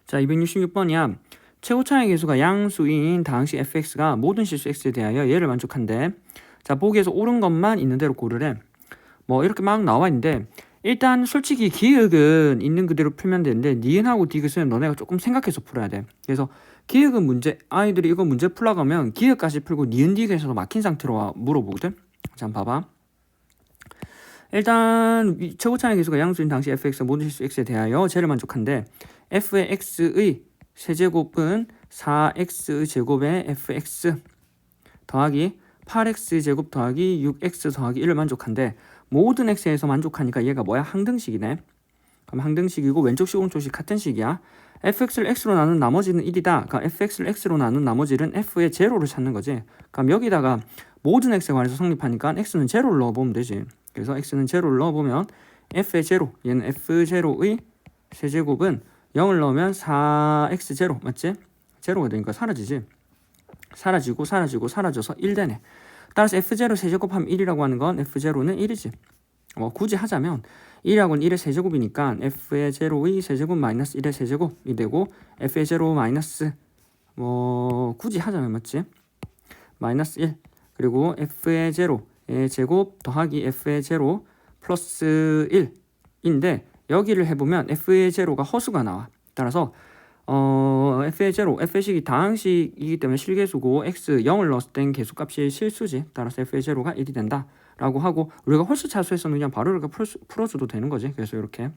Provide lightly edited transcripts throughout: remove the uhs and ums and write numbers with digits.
자, 266번이야. 최고차의 계수가 양수인 다항식 fx가 모든 실수 x에 대하여 얘를 만족한대. 자, 보기에서 옳은 것만 있는 대로 고르래. 뭐 이렇게 막 나와 있는데 일단 솔직히 기억은 있는 그대로 풀면 되는데 니은하고 디귿은 너네가 조금 생각해서 풀어야 돼. 그래서 기억은 문제, 아이들이 이거 문제 풀라고 하면 기억까지 풀고 니은 디귿에서 막힌 상태로 물어보거든. 자, 한번 봐봐. 일단 최고차의 계수가 양수인 당시 fx가 모든 실수 x에 대하여 쟤를 만족한데 f의 x의 세제곱은 4x의 제곱의 fx 더하기 8x 제곱 더하기 6x 더하기 1을 만족한데 모든 x에서 만족하니까 얘가 뭐야? 항등식이네. 그럼 항등식이고 왼쪽식 오른쪽식 같은 식이야. fx를 x로 나눈 나머지는 1이다. 그러니까 fx를 x로 나눈 나머지는 f의 제로를 찾는 거지. 그럼 여기다가 모든 x에 관해서 성립하니까 x는 제로를 넣어보면 되지. 그래서 x는 제로를 넣어보면 f의 제로, 얘는 f 제로의 세제곱은 0을 넣으면 4x 제로 맞지? 제로가 되니까 사라지지. 사라지고 사라져서 1 되네. 따라서 f0 세제곱하면 1이라고 하는 건 f0는 1이지. 굳이 하자면 1하고는 1의 세제곱이니까 f의 제로의 세제곱 마이너스 1의 세제곱이 되고 f의 제로 마이너스 굳이 하자면 맞지? 마이너스 1 그리고 f의 제로의 제곱 더하기 f의 제로 플러스 1인데 여기를 해보면 f의 제로가 허수가 나와. 따라서 f의 제로, f의 식이 다항식이기 때문에 실계수고 x 0을 넣었을 땐 계수값이 실수지. 따라서 f의 제로가 1이 된다 라고 하고 우리가 홀수 차수에서는 그냥 바로 이렇게 풀어줘도 되는 거지. 그래서 이렇게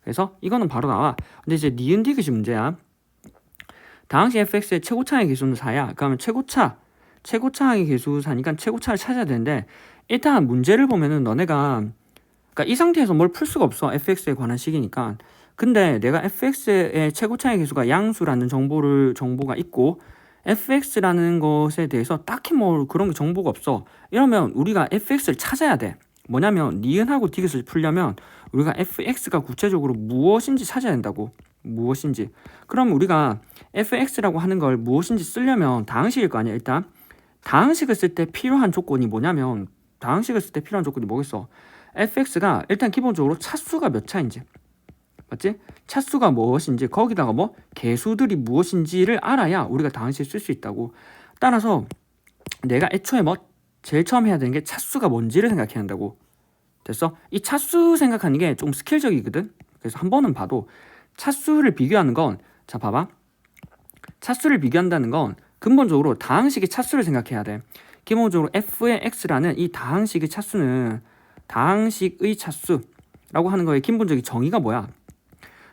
그래서 이거는 바로 나와. 근데 이제 니은 디귿이 문제야. 다항식 fx의 최고차의 계수는 4야. 그러면 최고차의 계수 4니까 최고차를 찾아야 되는데 일단 문제를 보면은 너네가 그러니까 이 상태에서 뭘 풀 수가 없어. fx에 관한 식이니까. 근데 내가 fx의 최고차의 계수가 양수라는 정보가 있고 fx라는 것에 대해서 딱히 뭐 그런 정보가 없어. 이러면 우리가 fx를 찾아야 돼. 뭐냐면 니은하고 디귿을 풀려면 우리가 fx가 구체적으로 무엇인지 찾아야 된다고. 무엇인지. 그럼 우리가 fx라고 하는 걸 무엇인지 쓰려면 다항식일 거 아니야. 일단 다항식을 쓸 때 필요한 조건이 뭐냐면 다항식을 쓸 때 필요한 조건이 뭐겠어. fx가 일단 기본적으로 차수가 몇 차인지 맞지? 차수가 무엇인지 거기다가 뭐 개수들이 무엇인지를 알아야 우리가 다항식을 쓸 수 있다고. 따라서 내가 애초에 뭐 제일 처음 해야 되는 게 차수가 뭔지를 생각해야 한다고. 됐어? 이 차수 생각하는 게 좀 스킬적이거든. 그래서 한 번은 봐도 차수를 비교하는 건 자 봐봐. 차수를 비교한다는 건 근본적으로 다항식의 차수를 생각해야 돼. 기본적으로 f의 x라는 이 다항식의 차수는 다항식의 차수라고 하는 거의 기본적인 정의가 뭐야?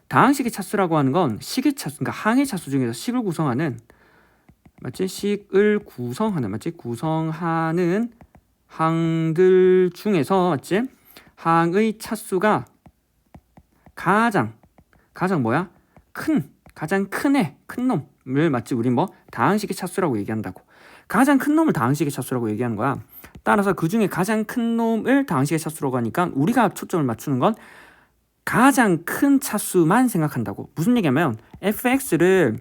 다항식의 차수라고 하는 건 식의 차수, 그러니까 항의 차수 중에서 식을 구성하는 맞지? 식을 구성하는 맞지? 구성하는 항들 중에서 맞지? 항의 차수가 가장 뭐야? 가장 큰 놈을 맞지? 우리 뭐 다항식의 차수라고 얘기한다고. 가장 큰 놈을 다항식의 차수라고 얘기하는 거야. 따라서 그 중에 가장 큰 놈을 다항식의 차수라고 하니까 우리가 초점을 맞추는 건 가장 큰 차수만 생각한다고. 무슨 얘기냐면 fx를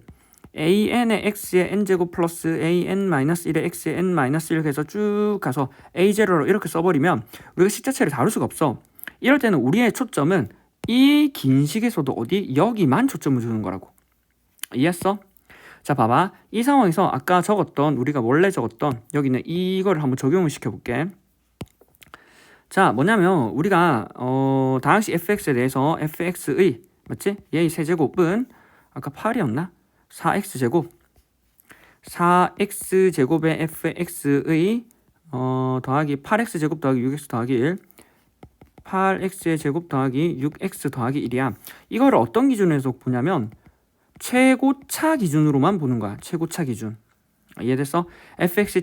an의 x의 n제곱 플러스 an-1의 x의 n-1 해서 쭉 가서 a0로 이렇게 써버리면 우리가 식 자체를 다룰 수가 없어. 이럴 때는 우리의 초점은 이 긴 식에서도 어디? 여기만 초점을 주는 거라고. 이해했어? 자 봐봐. 이 상황에서 아까 우리가 원래 적었던 여기는 이거를 한번 적용을 시켜볼게. 자 뭐냐면 우리가 다항식 fx에 대해서 fx의 맞지? 얘의 세제곱은 아까 8이었나? 4x제곱 4x제곱의 fx의 더하기 8x제곱 더하기 6x 더하기 1 8x의 제곱 더하기 6x 더하기 1이야. 이거를 어떤 기준에서 보냐면 최고차 기준으로만 보는 거야. 최고차 기준. 이해됐어? fx의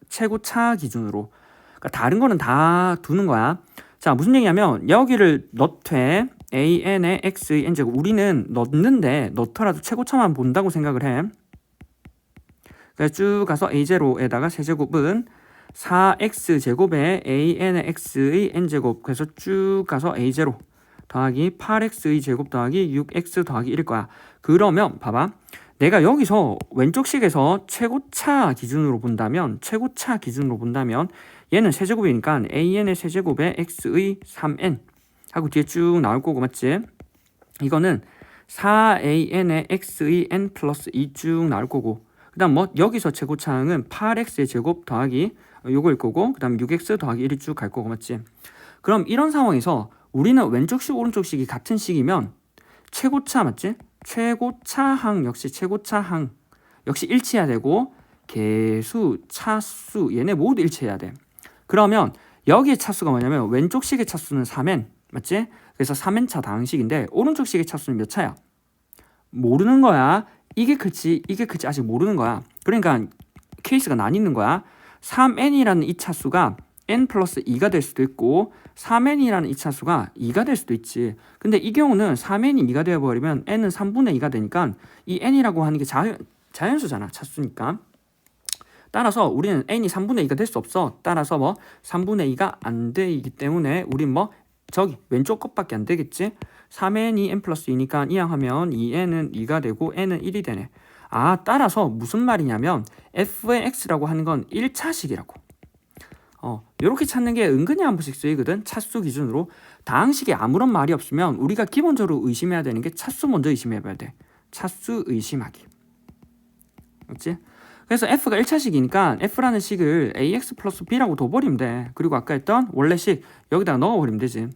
최고차 기준으로. 그러니까 다른 거는 다 두는 거야. 자 무슨 얘기냐면 여기를 넣되 an의 x의 n제곱 우리는 넣더라도 최고차만 본다고 생각을 해. 그래서 쭉 가서 a0에다가 세제곱은 4x제곱에 an의 x의 n제곱 그래서 쭉 가서 a0 더하기 8x의 제곱 더하기 6x 더하기 1일 거야. 그러면 봐봐. 내가 여기서 왼쪽 식에서 최고차 기준으로 본다면 얘는 세제곱이니까 an의 세제곱에 x의 3n 하고 뒤에 쭉 나올 거고 맞지? 이거는 4an의 x의 n 플러스 2 쭉 나올 거고 그 다음 뭐 여기서 최고차항은 8x의 제곱 더하기 요거일 거고 그 다음 6x 더하기 1이 쭉 갈 거고 맞지? 그럼 이런 상황에서 우리는 왼쪽식 오른쪽식이 같은 식이면 최고차 맞지? 최고차항 역시 일치해야 되고 개수, 차수 얘네 모두 일치해야 돼. 그러면 여기의 차수가 뭐냐면 왼쪽식의 차수는 3n 맞지? 그래서 3n차 다항식인데 오른쪽식의 차수는 몇 차야? 모르는 거야. 이게 클지 아직 모르는 거야. 그러니까 케이스가 나뉘는 거야. 3n이라는 이 차수가 n 플러스 2가 될 수도 있고 3n이라는 이 차수가 2가 될 수도 있지. 근데 이 경우는 3n이 2가 되어버리면 n은 3분의 2가 되니까 이 n이라고 하는 게 자연수잖아. 차수니까. 따라서 우리는 n이 3분의 2가 될 수 없어. 따라서 뭐 3분의 2가 안 되기 때문에 우린 뭐 저기 왼쪽 것밖에 안 되겠지. 3n이 n 플러스 2니까 이항하면 2n은 2가 되고 n은 1이 되네. 따라서 무슨 말이냐면 f의 x라고 하는 건 1차식이라고. 요렇게 찾는 게 은근히 한 번씩 쓰이거든. 차수 기준으로. 다항식에 아무런 말이 없으면 우리가 기본적으로 의심해야 되는 게 차수 먼저 의심해봐야 돼. 차수 의심하기. 맞지? 그래서 f가 1차식이니까 f라는 식을 ax 플러스 b라고 둬버리면 돼. 그리고 아까 했던 원래 식 여기다가 넣어버리면 되지.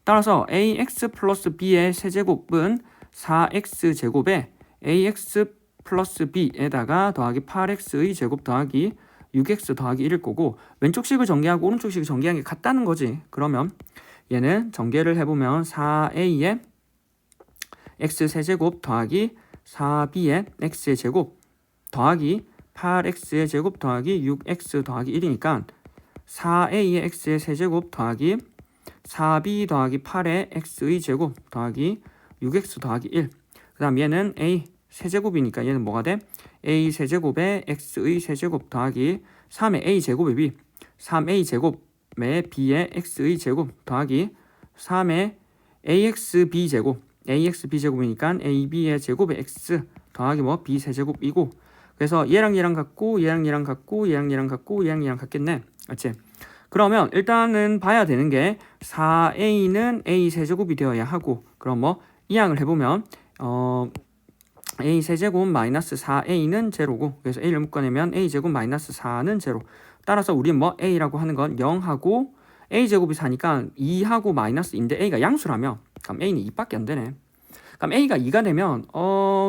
따라서 ax 플러스 b의 세제곱은 4x 제곱에 ax 플러스 b에다가 더하기 8x의 제곱 더하기 6x 더하기 1일 거고 왼쪽 식을 전개하고 오른쪽 식을 전개한 게 같다는 거지. 그러면 얘는 전개를 해보면 4a의 x 세제곱 더하기 4b의 x의 제곱 더하기 8x의 제곱 더하기 6x 더하기 1이니까 4a의 x의 세제곱 더하기 4b 더하기 8의 x의 제곱 더하기 6x 더하기 1. 그 다음 얘는 a 세제곱이니까 얘는 뭐가 돼? a 세제곱에 x의 세제곱 더하기 3의 a 제곱의 b 3a 제곱에 b의 x의 제곱 더하기 3의 axb 제곱 axb 제곱이니까 ab의 제곱의 x 더하기 뭐 b 세제곱이고 그래서 얘랑 얘랑 같고 얘랑 얘랑 같고 얘랑 얘랑 같고 얘랑 얘랑 같겠네. 맞지? 그러면 일단은 봐야 되는 게 4a는 a 세제곱이 되어야 하고 그럼 뭐 이항을 해보면 a 세제곱 마이너스 4a는 제로고 그래서 a를 묶어내면 a 제곱 마이너스 4는 제로. 따라서 우리는 뭐 a라고 하는 건 0하고 a 제곱이 4니까 2하고 마이너스 2인데 a가 양수라며 그럼 a는 2밖에 안 되네. 그럼 a가 2가 되면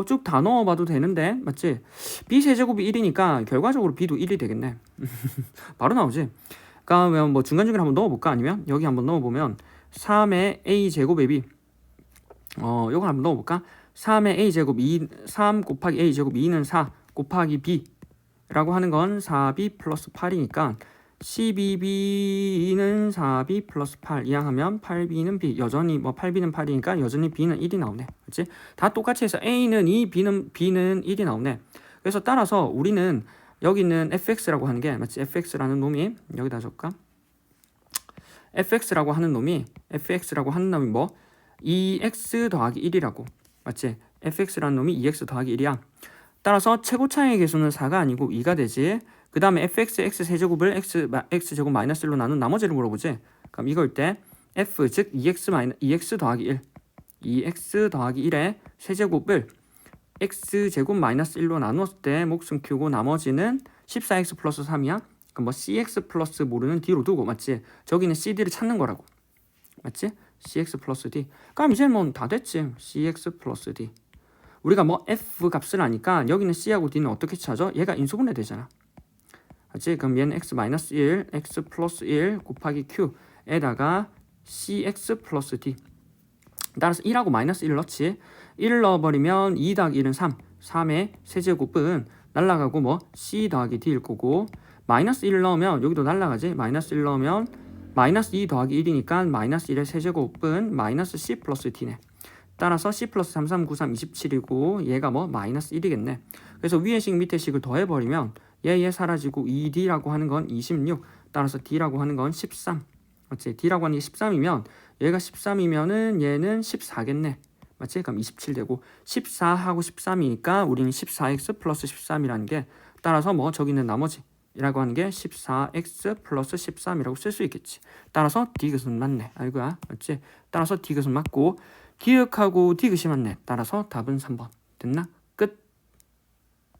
쭉 다 넣어봐도 되는데 맞지? b 세제곱이 1이니까 결과적으로 b도 1이 되겠네. 바로 나오지? 그러면 뭐 중간중간 한번 넣어볼까? 아니면 여기 한번 넣어보면 3의 a 제곱의 b 요거 한번 넣어볼까? 3의 a 제곱 3 곱하기 a 제곱 2는 4 곱하기 b 라고 하는 건 4b 플러스 8이니까 12b는 4b 플러스 8 이항하면 8b는 b 여전히 뭐 8b는 8이니까 여전히 b는 1이 나오네. 그렇지? 다 똑같이 해서 a는 2 b는 1이 나오네. 그래서 따라서 우리는 여기는 fx라고 하는 게 맞지? fx라는 놈이 여기다 적을까? fx라고 하는 놈이 뭐 2x 더하기 1이라고 맞지? fx라는 놈이 2x 더하기 1이야. 따라서 최고차의 개수는 4가 아니고 2가 되지. 그 다음에 fx의 x 세제곱을 x제곱 마이너스 1로 나눈 나머지를 물어보지. 그럼 이걸 때 f 즉 2x 더하기 1 2x 더하기 1의 세제곱을 x제곱 마이너스 1로 나누었을 때 목숨 키우고 나머지는 14x 플러스 3이야. 그럼 뭐 cx 플러스 모르는 d로 두고 맞지? 저기는 cd를 찾는 거라고. 맞지? cx 플러스 d. 그럼 이제 뭐 다 됐지. cx 플러스 d. 우리가 뭐 f 값을 아니까 여기는 c하고 d는 어떻게 찾아? 얘가 인수분해 되잖아. 맞지? 그럼 얘는 x 마이너스 1, x 플러스 1 곱하기 q에다가 cx 플러스 d. 따라서 1하고 마이너스 1을 넣지. 1을 넣어버리면 2 더하기 1은 3. 3의 세제곱은 날라가고 뭐 c 더하기 d일 거고 마이너스 1을 넣으면 여기도 날라가지. 마이너스 1 넣으면 마이너스 2 더하기 1이니까 마이너스 1의 세제곱은 마이너스 c 플러스 d네. 따라서 c 플러스 3, 3, 9, 3, 27이고 얘가 뭐 마이너스 1이겠네. 그래서 위의 식 밑의 식을 더해버리면 얘 사라지고 2d라고 하는 건 26. 따라서 d라고 하는 건 13. 맞지? d라고 하는 게 13이면 얘가 13이면은 얘는 14겠네. 맞지? 그럼 27 되고 14하고 13이니까 우리는 14x 플러스 13이라는 게 따라서 뭐 저기는 나머지 이라고 하는 게 14x 플러스 13이라고 쓸 수 있겠지. 따라서 D것은 맞네. 알고야. 맞지? 따라서 D것은 맞고 기억하고 디귿이 맞네. 따라서 답은 3번. 됐나? 끝.